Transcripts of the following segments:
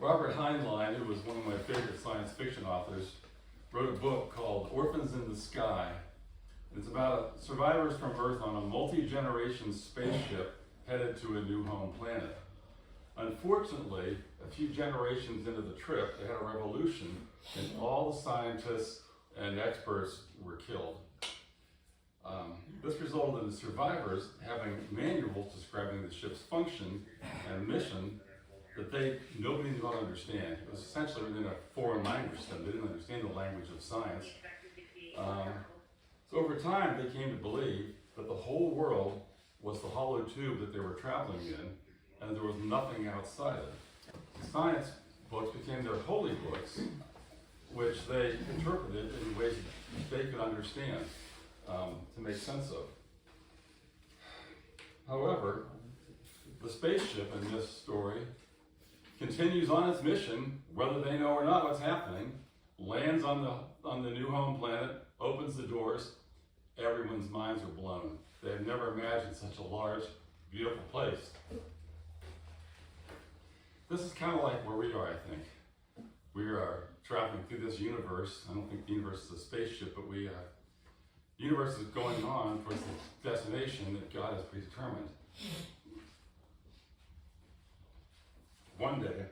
Robert Heinlein, who was one of my favorite science fiction authors, wrote a book called Orphans in the Sky. It's about survivors from Earth on a multi-generation spaceship headed to a new home planet. Unfortunately, a few generations into the trip, they had a revolution and all the scientists and experts were killed. This resulted in the survivors having manuals describing the ship's function and mission that nobody knew how to understand. It was essentially written in a foreign language to them. They didn't understand the language of science. So over time, they came to believe that the whole world was the hollow tube that they were traveling in, and there was nothing outside it. The science books became their holy books, which they interpreted in ways that they could understand to make sense of. However, the spaceship in this story continues on its mission, whether they know or not what's happening, lands on the new home planet, opens the doors, everyone's minds are blown. They've never imagined such a large, beautiful place. This is kind of like where we are, I think. We are traveling through this universe. I don't think the universe is a spaceship, but the universe is going on towards the destination that God has predetermined. One day,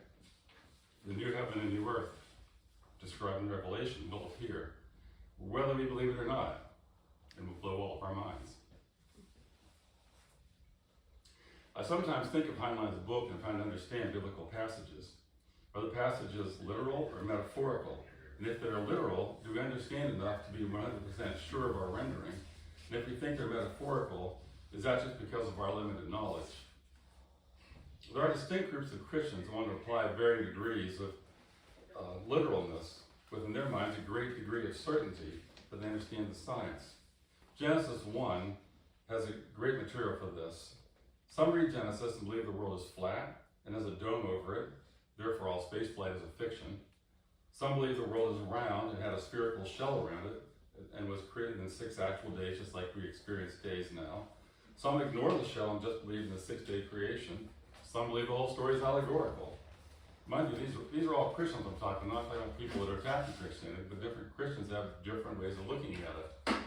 the new heaven and new earth, described in Revelation, will appear, whether we believe it or not, and will blow all of our minds. I sometimes think of Heinlein's book and trying to understand biblical passages. Are the passages literal or metaphorical? And if they're literal, do we understand enough to be 100% sure of our rendering? And if we think they're metaphorical, is that just because of our limited knowledge? There are distinct groups of Christians who want to apply varying degrees of literalness, with in their minds a great degree of certainty that they understand the science. Genesis 1 has a great material for this. Some read Genesis and believe the world is flat and has a dome over it, therefore all spaceflight is a fiction. Some believe the world is round and had a spherical shell around it and was created in 6 actual days, just like we experience days now. Some ignore the shell and just believe in the 6-day creation. Some believe the whole story is allegorical. Mind you, these are all Christians I'm talking, not talking about people that are attacking Christianity, but different Christians have different ways of looking at it.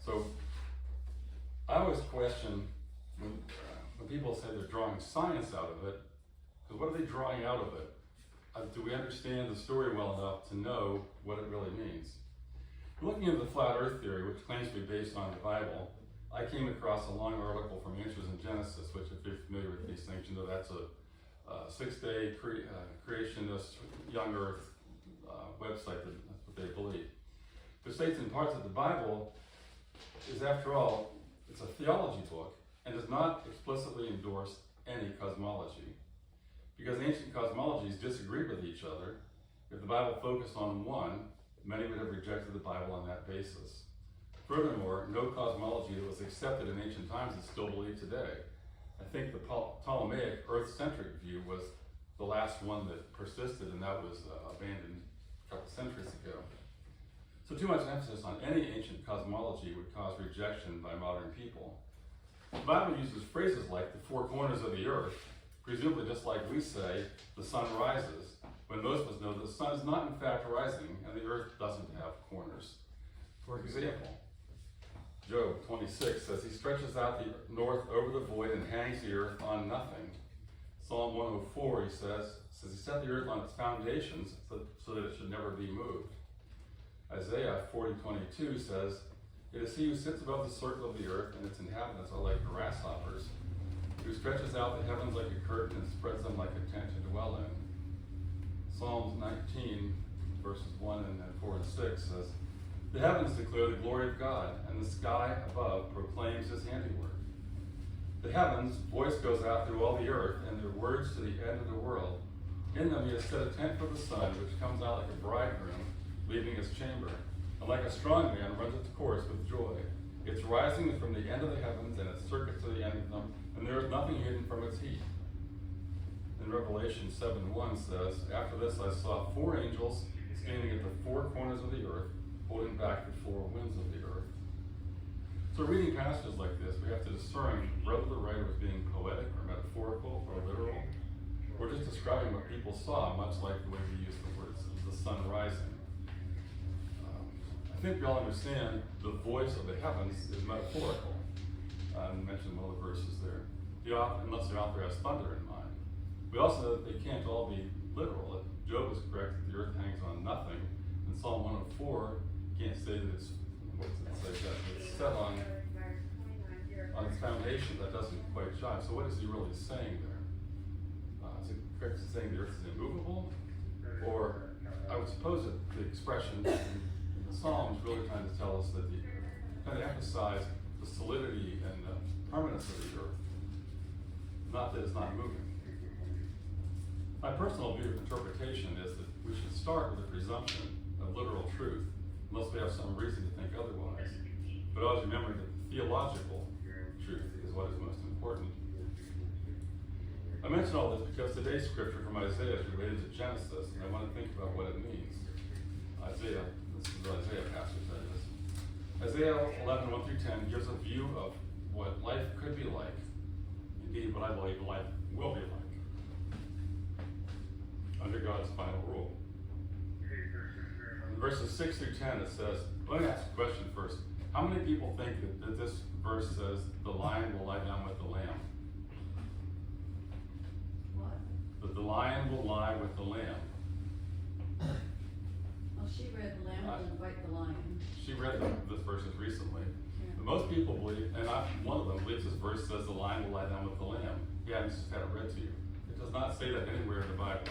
So I always question when people say they're drawing science out of it, because what are they drawing out of it? Do we understand the story well enough to know what it really means? Looking into the flat earth theory, which claims to be based on the Bible, I came across a long article from Answers in Genesis, which if you're familiar with these things, you know that's a 6-day creationist, young earth website, that's what they believe. It states in parts that the Bible is, after all, it's a theology book and does not explicitly endorse any cosmology. Because ancient cosmologies disagreed with each other, if the Bible focused on one, many would have rejected the Bible on that basis. Furthermore, no cosmology that was accepted in ancient times is still believed today. I think the Ptolemaic Earth-centric view was the last one that persisted, and that was abandoned a couple centuries ago. So too much emphasis on any ancient cosmology would cause rejection by modern people. The Bible uses phrases like the 4 corners of the earth, presumably just like we say, the sun rises, when most of us know the sun is not in fact rising and the earth doesn't have corners. For example, Job 26 says he stretches out the north over the void and hangs the earth on nothing. Psalm 104 he says he set the earth on its foundations so that it should never be moved. Isaiah 40:22 says, it is he who sits above the circle of the earth and its inhabitants are like grasshoppers, who stretches out the heavens like a curtain and spreads them like a tent to dwell in. Psalms 19 verses 1 and 4 and 6 says, the heavens declare the glory of God, and the sky above proclaims his handiwork. The heavens' voice goes out through all the earth, and their words to the end of the world. In them he has set a tent for the sun, which comes out like a bridegroom, leaving his chamber, and like a strong man runs its course with joy. Its rising from the end of the heavens, and its circuit to the end of them, and there is nothing hidden from its heat. In Revelation 7:1 says, after this I saw 4 angels standing at the 4 corners of the earth, holding back the 4 winds of the earth. So reading passages like this, we have to discern whether the writer was being poetic or metaphorical or literal, or just describing what people saw, much like the way we use the words the sun rising. I think we all understand the voice of the heavens is metaphorical. I mentioned one of the verses there. Unless the author has thunder in mind. We also know that they can't all be literal. If Job is correct that the earth hangs on nothing, in Psalm 104, you can't say that it's, it's set on its foundation. That doesn't quite jive. So what is he really saying there? Is it correct to saying the earth is immovable? Or I would suppose that the expression in the Psalms really trying to tell us that kind of emphasize the solidity and the permanence of the earth, not that it's not moving. My personal view of interpretation is that we should start with a presumption of literal truth, unless we have some reason to think otherwise. But always remember that theological truth is what is most important. I mention all this because today's scripture from Isaiah is related to Genesis, and I want to think about what it means. Isaiah, this is the Isaiah passage, that is. Isaiah 11, 1 through 10 gives a view of what life could be like. Indeed, what I believe life will be like under God's final rule. In verses 6 through 10, it says, let me ask a question first. How many people think that this verse says, the lion will lie down with the lamb? What? That the lion will lie with the lamb. Well, she read the lamb will invite the lion. She read this verses recently. Yeah. But most people believe, and one of them believes this verse says the lion will lie down with the lamb. He hadn't just had it read to you. It does not say that anywhere in the Bible.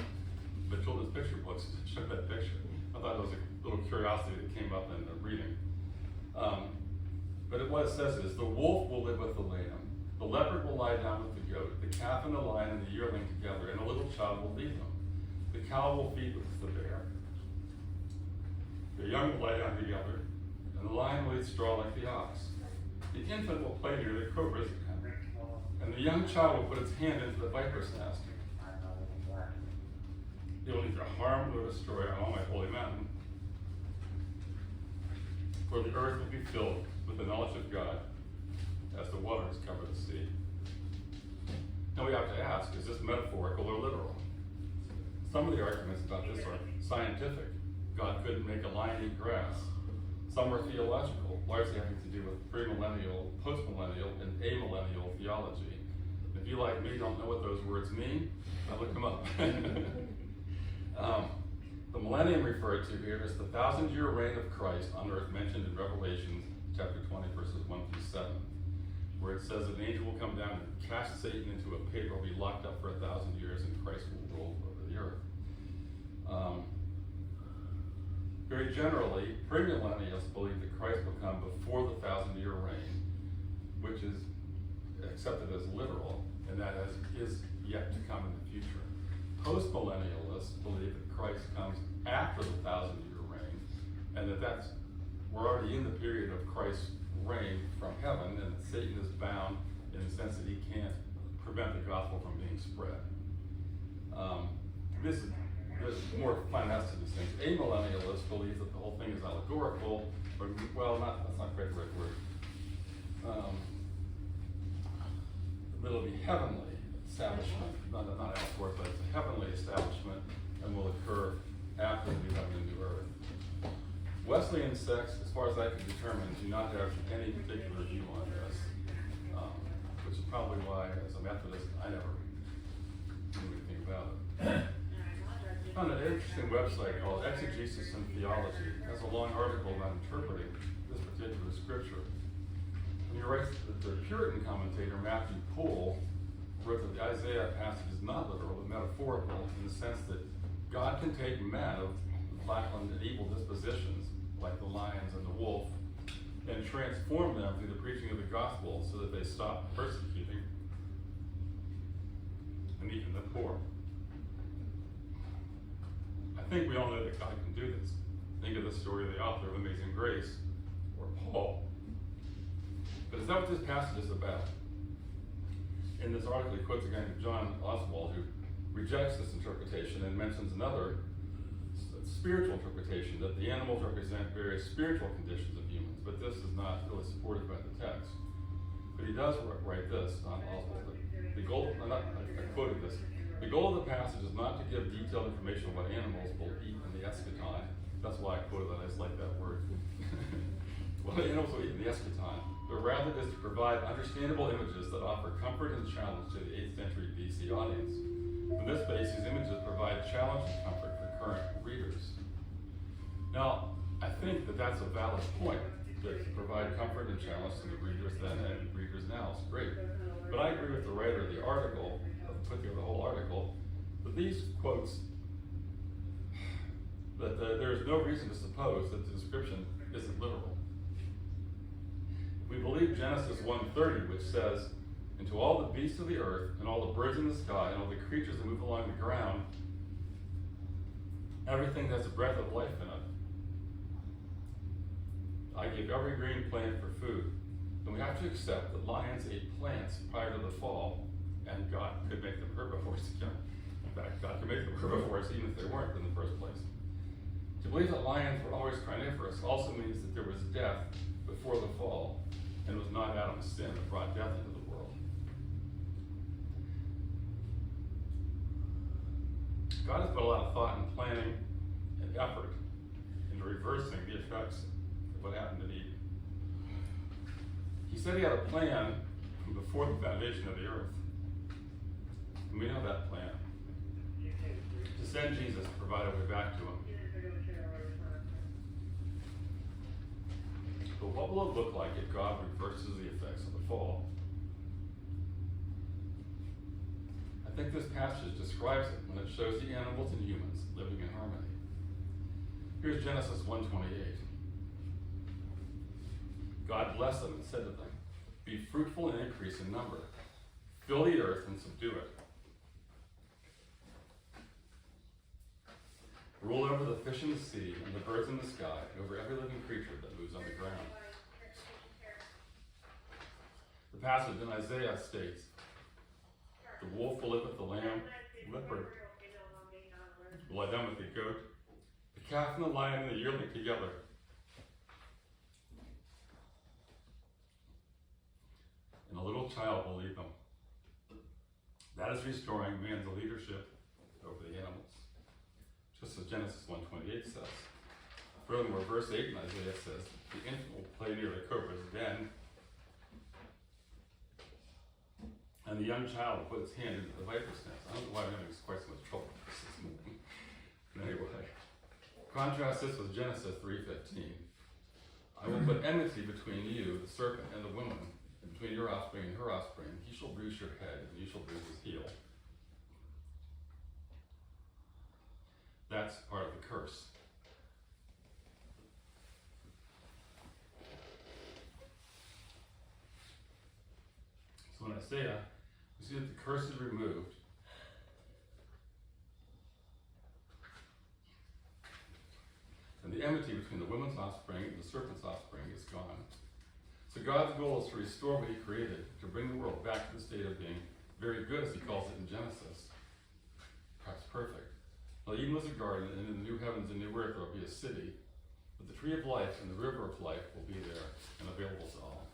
The children's picture books show that picture. I thought it was a little curiosity that came up in the reading. But what it says is, the wolf will live with the lamb, the leopard will lie down with the goat, the calf and the lion and the yearling together, and a little child will lead them. The cow will feed with the bear. The young will lie down together, and the lion will eat straw like the ox. The infant will play near the cobra's den, and the young child will put its hand into the viper's nest. They will neither harm nor destroy on my holy mountain. For the earth will be filled with the knowledge of God as the waters cover the sea. Now we have to ask, is this metaphorical or literal? Some of the arguments about this are scientific. God couldn't make a lion eat grass. Some are theological, largely having to do with premillennial, post-millennial, and amillennial theology. If you, like me, don't know what those words mean, I look them up. The millennium referred to here is the 1,000-year reign of Christ on earth mentioned in Revelation chapter 20, verses 1 through 7, where it says an angel will come down and cast Satan into a pit where he'll be locked up for 1,000 years and Christ will rule over the earth. Very generally, premillennialists believe that Christ will come before the 1,000-year reign, which is accepted as literal, and that is yet to come in the future. Post-millennialists believe that Christ comes after the 1,000-year reign, and that we're already in the period of Christ's reign from heaven, and that Satan is bound in the sense that he can't prevent the gospel from being spread. There's more finesse to these things. Amillennialists believe that the whole thing is allegorical, but that's not quite the right word. That it'll be heavenly establishment, not allegorical, but it's a heavenly establishment, and will occur after we have a new earth. Wesleyan sects, as far as I can determine, do not have any particular view on this, which is probably why, as a Methodist, I never knew anything about it. I found an interesting website called Exegesis and Theology. It has a long article about interpreting this particular scripture. And he writes that the Puritan commentator Matthew Poole wrote that the Isaiah passage is not literal, but metaphorical, in the sense that God can take men of violent and evil dispositions, like the lions and the wolf, and transform them through the preaching of the gospel so that they stop persecuting and even the poor. I think we all know that God can do this. Think of the story of the author of Amazing Grace, or Paul. But is that what this passage is about? In this article, he quotes again John Oswald, who rejects this interpretation and mentions another spiritual interpretation, that the animals represent various spiritual conditions of humans, but this is not really supported by the text. But he does write this, John Oswald, I quoted this. The goal of the passage is not to give detailed information on what animals will eat in the eschaton. That's why I quoted that. I just like that word. What animals will eat in the eschaton, but rather is to provide understandable images that offer comfort and challenge to the 8th century BC audience. From this base, these images provide challenge and comfort for current readers. Now, I think that that's a valid point, that to provide comfort and challenge to the readers then and readers now is great. But I agree with the writer of the article, put together the whole article, that these quotes, that there is no reason to suppose that the description isn't literal. We believe Genesis 1:30, which says, "And to all the beasts of the earth, and all the birds in the sky, and all the creatures that move along the ground, everything that has a breath of life in it. I gave every green plant for food." And we have to accept that lions ate plants prior to the fall, and God could make them herbivores again. In fact, God could make them herbivores even if they weren't in the first place. To believe that lions were always carnivorous also means that there was death before the fall, and it was not Adam's sin that brought death into the world. God has put a lot of thought and planning and effort into reversing the effects of what happened in Eden. He said he had a plan from before the foundation of the earth. And we know that plan. To send Jesus to provide a way back to him. But what will it look like if God reverses the effects of the fall? I think this passage describes it when it shows the animals and humans living in harmony. Here's Genesis 1:28. God blessed them and said to them, "Be fruitful and increase in number. Fill the earth and subdue it. Rule over the fish in the sea and the birds in the sky, and over every living creature that moves on the ground." The passage in Isaiah states, "The wolf will live with the lamb, the leopard will lie down with the goat, the calf and the lion and the yearling together. And a little child will lead them." That is restoring man's leadership over the animals. Just as Genesis 1:28 says. Furthermore, verse 8 in Isaiah says, "The infant will play near the cobra's den, and the young child will put his hand into the viper's nest." I don't know why I'm having quite so much trouble with this morning. Anyway, contrast this with Genesis 3:15. "I will put enmity between you, the serpent, and the woman, and between your offspring and her offspring. He shall bruise your head, and you shall bruise his heel." That's part of the curse. So in Isaiah, we see that the curse is removed. And the enmity between the woman's offspring and the serpent's offspring is gone. So God's goal is to restore what he created, to bring the world back to the state of being very good, as he calls it in Genesis. Perhaps perfect. Well, Eden was a garden, and in the new heavens and new earth there will be a city. But the tree of life and the river of life will be there and available to all.